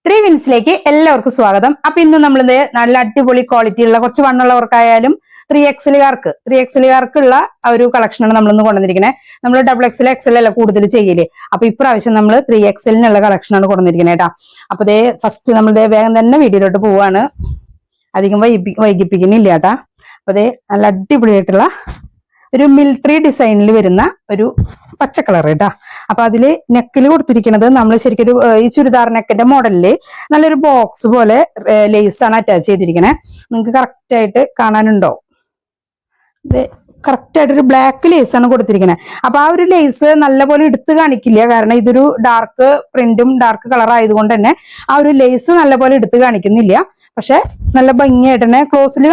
3 Wins എല്ലാവർക്കും സ്വാഗതം. അപ്പൊ ഇന്ന് നമ്മളിത് നല്ല അടിപൊളി ക്വാളിറ്റി ഉള്ള കുറച്ച് വണ്ണുള്ളവർക്കായാലും 3XL-കാർക്കുള്ള ഒരു കളക്ഷനാണ് നമ്മളിന്ന് കൊണ്ടുവന്നിരിക്കുന്നത്. നമ്മൾ XXL അല്ല കൂടുതൽ ചെയ്യല്. അപ്പൊ ഇപ്രാവശ്യം നമ്മൾ 3XL-നുള്ള കളക്ഷനാണ് കൊണ്ടുവന്നിരിക്കുന്നത് കേട്ടാ. അപ്പൊ ഇതേ ഫസ്റ്റ് നമ്മൾ വേഗം തന്നെ വീഡിയോയിലോട്ട് പോവാണ്. അധികം വൈകിപ്പിക്കുന്നില്ല കേട്ടാ. അപ്പൊ ഇതേ നല്ല അടിപൊളിയായിട്ടുള്ള ഒരു മിലിറ്ററി ഡിസൈനിൽ വരുന്ന ഒരു പച്ച കളർ കേട്ടാ. അപ്പൊ അതില് നെക്കിൽ കൊടുത്തിരിക്കുന്നത് നമ്മൾ ശരിക്കും ഈ ചുരിദാർ നെക്കിന്റെ മോഡലില് നല്ലൊരു ബോക്സ് പോലെ ലേസ് ആണ് അറ്റാച്ച് ചെയ്തിരിക്കണേ. നിങ്ങൾക്ക് കറക്റ്റ് ആയിട്ട് കാണാനുണ്ടോ? ഇത് കറക്റ്റ് ആയിട്ടൊരു ബ്ലാക്ക് ലേസ് ആണ് കൊടുത്തിരിക്കുന്നത്. അപ്പൊ ആ ഒരു ലേസ് നല്ലപോലെ എടുത്ത് കാണിക്കില്ല, കാരണം ഇതൊരു ഡാർക്ക് പ്രിന്റും ഡാർക്ക് കളർ ആയതുകൊണ്ട് തന്നെ ആ ഒരു ലേസ് നല്ലപോലെ എടുത്ത് കാണിക്കുന്നില്ല. പക്ഷെ നല്ല ഭംഗിയായിട്ട് തന്നെ ക്ലോസിൽ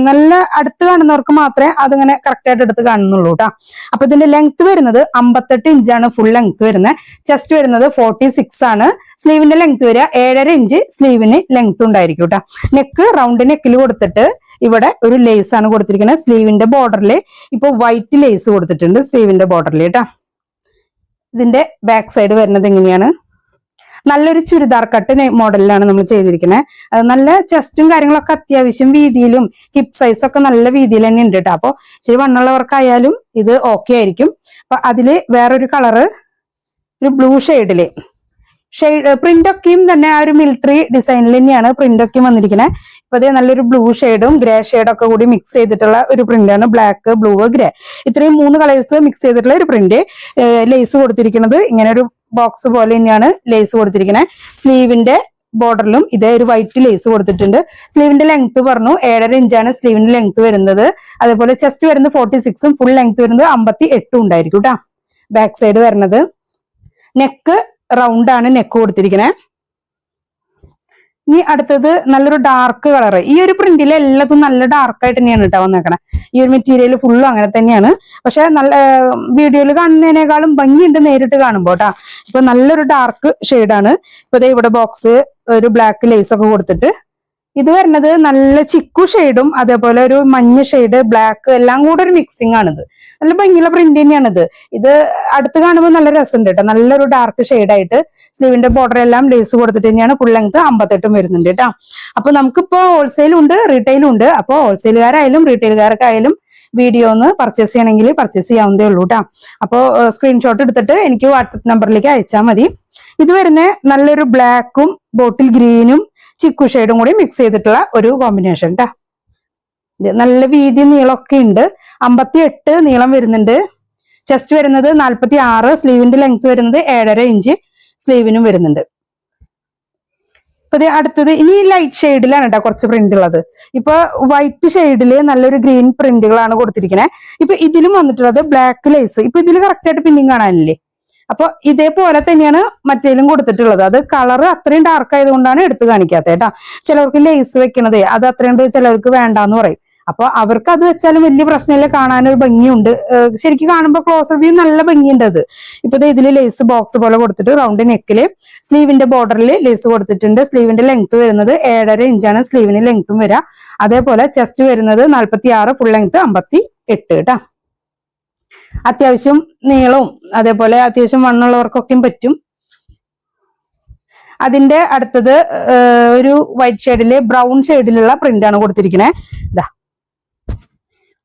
നല്ല അടുത്ത് കാണുന്നവർക്ക് മാത്രമേ അതിങ്ങനെ കറക്റ്റ് ആയിട്ട് എടുത്ത് കാണുന്നുള്ളൂ കേട്ടോ. അപ്പൊ ഇതിന്റെ ലെങ്ത് വരുന്നത് 58 ഇഞ്ചാണ് ഫുൾ ലെങ്ത് വരുന്നത്. ചെസ്റ്റ് വരുന്നത് 46 ആണ്. സ്ലീവിന്റെ ലെങ്ത് വരിക 7.5 ഇഞ്ച് സ്ലീവിന് ലെങ്ത് ഉണ്ടായിരിക്കും കേട്ടോ. നെക്ക് റൗണ്ട് നെക്കിൽ കൊടുത്തിട്ട് ഇവിടെ ഒരു ലേസ് ആണ് കൊടുത്തിരിക്കുന്നത്. സ്ലീവിന്റെ ബോർഡറിൽ ഇപ്പൊ വൈറ്റ് ലേസ് കൊടുത്തിട്ടുണ്ട് സ്ലീവിന്റെ ബോർഡറിൽ കേട്ടോ. ഇതിന്റെ ബാക്ക് സൈഡ് വരുന്നത് എങ്ങനെയാണ്? നല്ലൊരു ചുരിദാർ കട്ട് മോഡലിലാണ് നമ്മൾ ചെയ്തിരിക്കുന്നത്. നല്ല ചെസ്റ്റും കാര്യങ്ങളൊക്കെ അത്യാവശ്യം വീതിയിലും ഹിപ്പ് സൈസും ഒക്കെ നല്ല വീതിയിൽ തന്നെ ഉണ്ട് കേട്ടോ. അപ്പൊ ഇച്ചിരി വണ്ണുള്ളവർക്കായാലും ഇത് ഓക്കെ ആയിരിക്കും. അപ്പൊ അതില് വേറൊരു കളറ്, ഒരു ബ്ലൂ ഷെയ്ഡില് പ്രിന്റ് ഒക്കെയും തന്നെ ആ ഒരു മിലിറ്ററി ഡിസൈനിൽ തന്നെയാണ് പ്രിന്റ് ഒക്കെയും വന്നിരിക്കുന്നത്. ഇപ്പൊ അതേ നല്ലൊരു ബ്ലൂ ഷെയ്ഡും ഗ്രേ ഷെയ്ഡൊക്കെ കൂടി മിക്സ് ചെയ്തിട്ടുള്ള ഒരു പ്രിന്റാണ്. ബ്ലാക്ക്, ബ്ലൂ, ഗ്രേ ഇത്രയും 3 കളേഴ്സ് മിക്സ് ചെയ്തിട്ടുള്ള ഒരു പ്രിന്റ്. ലേസ് കൊടുത്തിരിക്കുന്നത് ഇങ്ങനെ ഒരു ബോക്സ് പോലെ തന്നെയാണ് ലേസ് കൊടുത്തിരിക്കുന്നത്. സ്ലീവിന്റെ ബോർഡറിലും ഇതേ ഒരു വൈറ്റ് ലേസ് കൊടുത്തിട്ടുണ്ട്. സ്ലീവിന്റെ ലെങ്ത് പറഞ്ഞു 7.5 ഇഞ്ചാണ് സ്ലീവിന്റെ ലെങ്ത് വരുന്നത്. അതേപോലെ ചെസ്റ്റ് വരുന്നത് 46ഉം ഫുൾ ലെങ്ത് വരുന്നത് 58ഉം ഉണ്ടായിരിക്കും കേട്ടോ. ബാക്ക് സൈഡ് വരുന്നത് നെക്ക് റൗണ്ട് ആണ് നെക്ക് കൊടുത്തിരിക്കുന്നത്. ഇനി അടുത്തത് നല്ലൊരു ഡാർക്ക് കളർ. ഈ ഒരു പ്രിന്റിൽ എല്ലാതും നല്ല ഡാർക്കായിട്ട് തന്നെയാണ് കേട്ടോ വന്നേക്കണേ. ഈ ഒരു മെറ്റീരിയൽ ഫുള്ളും അങ്ങനെ തന്നെയാണ്. പക്ഷെ നല്ല വീഡിയോയിൽ കാണുന്നതിനേക്കാളും ഭംഗിയുണ്ട് നേരിട്ട് കാണുമ്പോൾ കേട്ടാ. ഇപ്പൊ നല്ലൊരു ഡാർക്ക് ഷെയ്ഡാണ്. ഇപ്പൊ ദേ ഇവിടെ ബോക്സ് ഒരു ബ്ലാക്ക് ലേസ് ഒക്കെ കൊടുത്തിട്ട് ഇത് വരുന്നത് നല്ല ചിക്കു ഷെയ്ഡും അതേപോലെ ഒരു മഞ്ഞ ഷെയ്ഡ്, ബ്ലാക്ക് എല്ലാം കൂടെ ഒരു മിക്സിംഗ് ആണിത്. നല്ല ഭംഗിയുള്ള പ്രിന്റ് തന്നെയാണിത്. ഇത് അടുത്ത് കാണുമ്പോൾ നല്ല രസമുണ്ട് കേട്ടോ. നല്ലൊരു ഡാർക്ക് ഷെയ്ഡായിട്ട് സ്ലീവിന്റെ ബോർഡർ എല്ലാം ലേസ് കൊടുത്തിട്ട് തന്നെയാണ് ഫുൾ ലെങ്ത് 58ഉം വരുന്നുണ്ട് കേട്ടോ. അപ്പൊ നമുക്കിപ്പോ ഹോൾസെയിലും ഉണ്ട് റീറ്റെയിലും ഉണ്ട്. അപ്പൊ ഹോൾസെയിലുകാരായാലും റീറ്റെയിലുകാർക്കായാലും വീഡിയോ ഒന്ന് പർച്ചേസ് ചെയ്യണമെങ്കിൽ പർച്ചേസ് ചെയ്യാവുന്നതേ ഉള്ളൂ കേട്ടോ. അപ്പോൾ സ്ക്രീൻഷോട്ട് എടുത്തിട്ട് എനിക്ക് വാട്സപ്പ് നമ്പറിലേക്ക് അയച്ചാൽ മതി. ഇത് വരുന്ന നല്ലൊരു ബ്ലാക്കും ബോട്ടിൽ ഗ്രീനും ചിക്കു ഷെയ്ഡും കൂടി മിക്സ് ചെയ്തിട്ടുള്ള ഒരു കോമ്പിനേഷൻ ട്ടാ. നല്ല വീതി നീളമൊക്കെ ഉണ്ട്. 58 നീളം വരുന്നുണ്ട്. ചെസ്റ്റ് വരുന്നത് 46, സ്ലീവിന്റെ ലെങ്ത് വരുന്നത് 7.5 ഇഞ്ച് സ്ലീവിനും വരുന്നുണ്ട്. അപ്പൊ അടുത്തത് ഇനി ലൈറ്റ് ഷെയ്ഡിലാണ് കേട്ടോ കുറച്ച് പ്രിന്റ് ഉള്ളത്. ഇപ്പൊ വൈറ്റ് ഷെയ്ഡില് നല്ലൊരു ഗ്രീൻ പ്രിന്റുകളാണ് കൊടുത്തിരിക്കുന്നത്. ഇപ്പൊ ഇതിലും വന്നിട്ടുള്ളത് ബ്ലാക്ക് ലേസ്. ഇപ്പൊ ഇതിൽ കറക്റ്റ് ആയിട്ട് പിന്നിങ് കാണാനില്ലേ? അപ്പൊ ഇതേപോലെ തന്നെയാണ് മറ്റേലും കൊടുത്തിട്ടുള്ളത്. അത് കളർ അത്രയും ഡാർക്ക് ആയതുകൊണ്ടാണ് എടുത്തു കാണിക്കാത്തത് കേട്ടാ. ചിലർക്ക് ലേസ് വെക്കണതേ അത് അത്രയും ചിലർക്ക് വേണ്ടാന്ന് പറയും. അപ്പൊ അവർക്ക് അത് വെച്ചാലും വലിയ പ്രശ്നമില്ല, കാണാനൊരു ഭംഗിയുണ്ട്. ശരിക്കും കാണുമ്പോൾ ക്ലോസർ വ്യൂ നല്ല ഭംഗിയുണ്ട്. അത് ഇപ്പൊ ഇതില് ലേസ് ബോക്സ് പോലെ കൊടുത്തിട്ട് റൗണ്ട് നെക്കില് സ്ലീവിന്റെ ബോർഡറിൽ ലേസ് കൊടുത്തിട്ടുണ്ട്. സ്ലീവിന്റെ ലെങ്ത് വരുന്നത് 7.5 ഇഞ്ചാണ് സ്ലീവിന് ലെങ്ത്തും വരിക. അതേപോലെ ചെസ്റ്റ് വരുന്നത് 46, ഫുൾ ലെങ്ത് 58 കേട്ടാ. അത്യാവശ്യം നീളവും അതേപോലെ അത്യാവശ്യം വണ്ണുള്ളവർക്കൊക്കെയും പറ്റും. അതിന്റെ അടുത്തത് ഒരു വൈറ്റ് ഷെയ്ഡില് ബ്രൗൺ ഷെയ്ഡിലുള്ള പ്രിന്റ് ആണ് കൊടുത്തിരിക്കുന്നത്. ഇതാ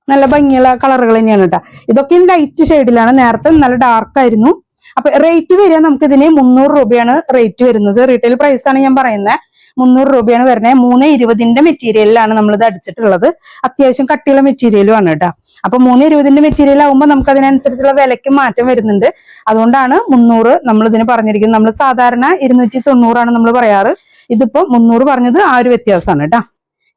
നല്ല ഭംഗിയുള്ള കളറുകൾ തന്നെയാണ് കേട്ടോ. ഇതൊക്കെ ലൈറ്റ് ഷെയ്ഡിലാണ്. നേരത്തെ നല്ല ഡാർക്ക് ആയിരുന്നു. അപ്പൊ റേറ്റ് വരിക നമുക്ക് ഇതിന് 300 രൂപയാണ് റേറ്റ് വരുന്നത്. റീറ്റെയിൽ പ്രൈസ് ആണ് ഞാൻ പറയുന്നത്. 300 രൂപയാണ് വരുന്നത്. 320ന്റെ മെറ്റീരിയലിലാണ് നമ്മളിത് അടിച്ചിട്ടുള്ളത്. അത്യാവശ്യം കട്ടിയുള്ള മെറ്റീരിയലും ആണ് കേട്ടോ. അപ്പൊ 320ന്റെ മെറ്റീരിയൽ ആകുമ്പോൾ നമുക്ക് അതിനനുസരിച്ചുള്ള വിലയ്ക്ക് മാറ്റം വരുന്നുണ്ട്. അതുകൊണ്ടാണ് 300 നമ്മൾ ഇതിന് പറഞ്ഞിരിക്കുന്നത്. നമ്മൾ സാധാരണ 290 നമ്മൾ പറയാറ്. ഇതിപ്പോ 300 പറഞ്ഞത് ആ ഒരു വ്യത്യാസമാണ് കേട്ടോ.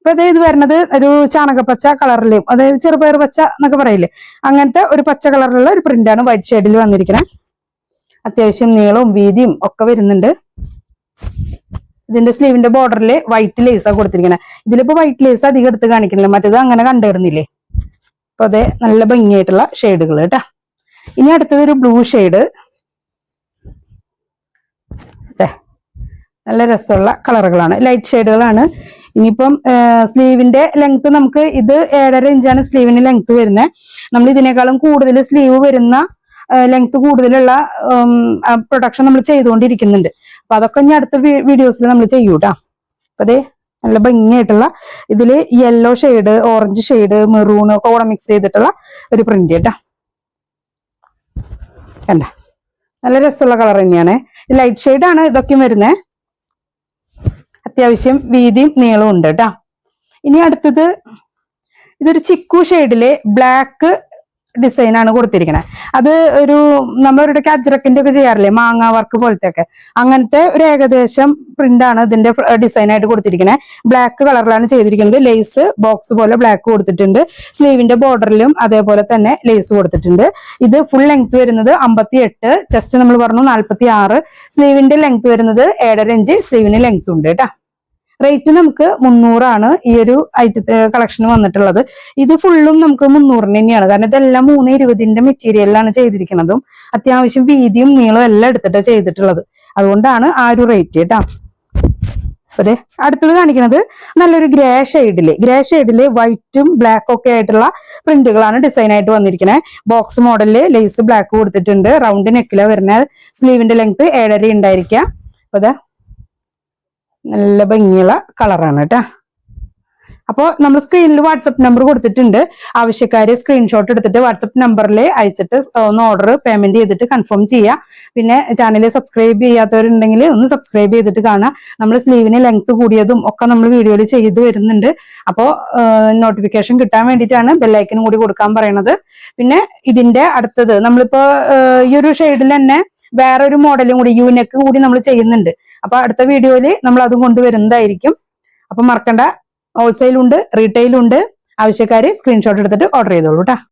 ഇപ്പൊ ഇത് വരുന്നത് ഒരു ചാണകപ്പച്ച കളറിലും അതായത് ചെറുപയർ പച്ച എന്നൊക്കെ പറയില്ലേ, അങ്ങനത്തെ ഒരു പച്ച കളറിലുള്ള ഒരു പ്രിന്റാണ് വൈറ്റ് ഷെയ്ഡിൽ വന്നിരിക്കുന്നത്. അത്യാവശ്യം നീളവും വീതിയും ഒക്കെ വരുന്നുണ്ട്. ഇതിന്റെ സ്ലീവിന്റെ ബോർഡറിൽ വൈറ്റ് ലേസാണ് കൊടുത്തിരിക്കുന്നത്. ഇതിലിപ്പോ വൈറ്റ് ലേസ് അധികം എടുത്ത് കാണിക്കണില്ല, മറ്റേത് അങ്ങനെ കണ്ടുവരുന്നില്ലേ. അപ്പൊ അതെ നല്ല ഭംഗിയായിട്ടുള്ള ഷെയ്ഡുകൾ കേട്ടാ. ഇനി അടുത്തത് ഒരു ബ്ലൂ ഷെയ്ഡ്. നല്ല രസമുള്ള കളറുകളാണ്, ലൈറ്റ് ഷെയ്ഡുകളാണ്. ഇനിയിപ്പം സ്ലീവിന്റെ ലെങ്ത് നമുക്ക് ഇത് 7.5 ഇഞ്ചാണ് സ്ലീവിന് ലെങ്ത് വരുന്നത്. നമ്മൾ ഇതിനേക്കാളും കൂടുതൽ സ്ലീവ് വരുന്ന ലെങ്ത് കൂടുതലുള്ള പ്രൊഡക്ഷൻ നമ്മൾ ചെയ്തുകൊണ്ടിരിക്കുന്നുണ്ട്. അപ്പൊ അതൊക്കെ ഇനി അടുത്ത വീഡിയോസിൽ നമ്മൾ ചെയ്യൂട്ടാ. അപ്പൊ അതേ നല്ല ഭംഗിയായിട്ടുള്ള ഇതില് yellow shade, orange shade, maroon ഒക്കെ കൂടെ മിക്സ് ചെയ്തിട്ടുള്ള ഒരു പ്രിന്റ് കേട്ടാ. കണ്ട നല്ല രസമുള്ള കളർ തന്നെയാണ്. ലൈറ്റ് ഷെയ്ഡാണ് ഇതൊക്കെ വരുന്നത്. അത്യാവശ്യം വീതിയും നീളവും ഉണ്ട് കേട്ടാ. ഇനി അടുത്തത് ഇതൊരു ചിക്കു ഷെയ്ഡില് ബ്ലാക്ക് ഡിസൈൻ ആണ് കൊടുത്തിരിക്കുന്നത്. അത് ഒരു നമ്മളൊരു അജ്രക്കിന്റെ ഒക്കെ ചെയ്യാറില്ലേ, മാങ്ങ വർക്ക് പോലത്തെ ഒക്കെ, അങ്ങനത്തെ ഒരു ഏകദേശം പ്രിന്റ് ആണ് ഇതിന്റെ ഡിസൈൻ ആയിട്ട് കൊടുത്തിരിക്കുന്നത്. ബ്ലാക്ക് കളറിലാണ് ചെയ്തിരിക്കുന്നത്. ലേസ് ബോക്സ് പോലെ ബ്ലാക്ക് കൊടുത്തിട്ടുണ്ട്. സ്ലീവിന്റെ ബോർഡറിലും അതേപോലെ തന്നെ ലേസ് കൊടുത്തിട്ടുണ്ട്. ഇത് ഫുൾ ലെങ്ത് വരുന്നത് 58, ചെസ്റ്റ് നമ്മൾ പറഞ്ഞു 46, സ്ലീവിന്റെ ലെങ്ത് വരുന്നത് 7.5 ഇഞ്ച് സ്ലീവിന് ലെങ്ത് ഉണ്ട് കേട്ടാ. റേറ്റ് നമുക്ക് 300 ഈ ഒരു ഐറ്റത്തെ കളക്ഷൻ വന്നിട്ടുള്ളത്. ഇത് ഫുള്ളും നമുക്ക് 300 തന്നെയാണ്. കാരണം ഇതെല്ലാം 320 മെറ്റീരിയലിലാണ് ചെയ്തിരിക്കുന്നതും അത്യാവശ്യം വീതിയും നീളവും എല്ലാം എടുത്തിട്ട് ചെയ്തിട്ടുള്ളത്. അതുകൊണ്ടാണ് ആ ഒരു റേറ്റ് കേട്ടാ. അതെ, അടുത്തത് കാണിക്കുന്നത് നല്ലൊരു ഗ്രേ ഷെയ്ഡില് വൈറ്റും ബ്ലാക്കും ഒക്കെ ആയിട്ടുള്ള പ്രിന്റുകളാണ് ഡിസൈൻ ആയിട്ട് വന്നിരിക്കുന്നത്. ബോക്സ് മോഡലില് ലേസ് ബ്ലാക്ക് കൊടുത്തിട്ടുണ്ട്. റൗണ്ട് നെക്കില വരുന്ന, സ്ലീവിന്റെ ലെങ്ത് 7.5 ഉണ്ടായിരിക്കാം. അപ്പൊ അതെ നല്ല ഭംഗിയുള്ള കളറാണ് കേട്ടാ. അപ്പോൾ നമ്മൾ സ്ക്രീനിൽ വാട്സപ്പ് നമ്പർ കൊടുത്തിട്ടുണ്ട്. ആവശ്യക്കാര് സ്ക്രീൻഷോട്ട് എടുത്തിട്ട് വാട്സപ്പ് നമ്പറിൽ അയച്ചിട്ട് ഒന്ന് ഓർഡർ പേയ്മെന്റ് ചെയ്തിട്ട് കൺഫേം ചെയ്യുക. പിന്നെ ചാനൽ സബ്സ്ക്രൈബ് ചെയ്യാത്തവരുണ്ടെങ്കിൽ ഒന്ന് സബ്സ്ക്രൈബ് ചെയ്തിട്ട് കാണാം. നമ്മൾ സ്ലീവിന് ലെങ്ത് കൂടിയതും ഒക്കെ നമ്മൾ വീഡിയോയിൽ ചെയ്ത് വരുന്നുണ്ട്. അപ്പോൾ നോട്ടിഫിക്കേഷൻ കിട്ടാൻ വേണ്ടിയിട്ടാണ് ബെല്ലൈക്കനും കൂടി കൊടുക്കാൻ പറയണത്. പിന്നെ ഇതിന്റെ അടുത്തത് നമ്മളിപ്പോ ഈ ഒരു ഷെയ്ഡിൽ തന്നെ വേറൊരു മോഡലും കൂടി യൂനെക്ക് കൂടി നമ്മൾ ചെയ്യുന്നുണ്ട്. അപ്പൊ അടുത്ത വീഡിയോയിൽ നമ്മൾ അതും കൊണ്ടുവരുന്നതായിരിക്കും. അപ്പൊ മറക്കണ്ട, ഹോൾസെയിൽ ഉണ്ട്, റീറ്റെയിൽ ഉണ്ട്. ആവശ്യക്കാര് സ്ക്രീൻഷോട്ട് എടുത്തിട്ട് ഓർഡർ ചെയ്തോളൂ കേട്ടോ.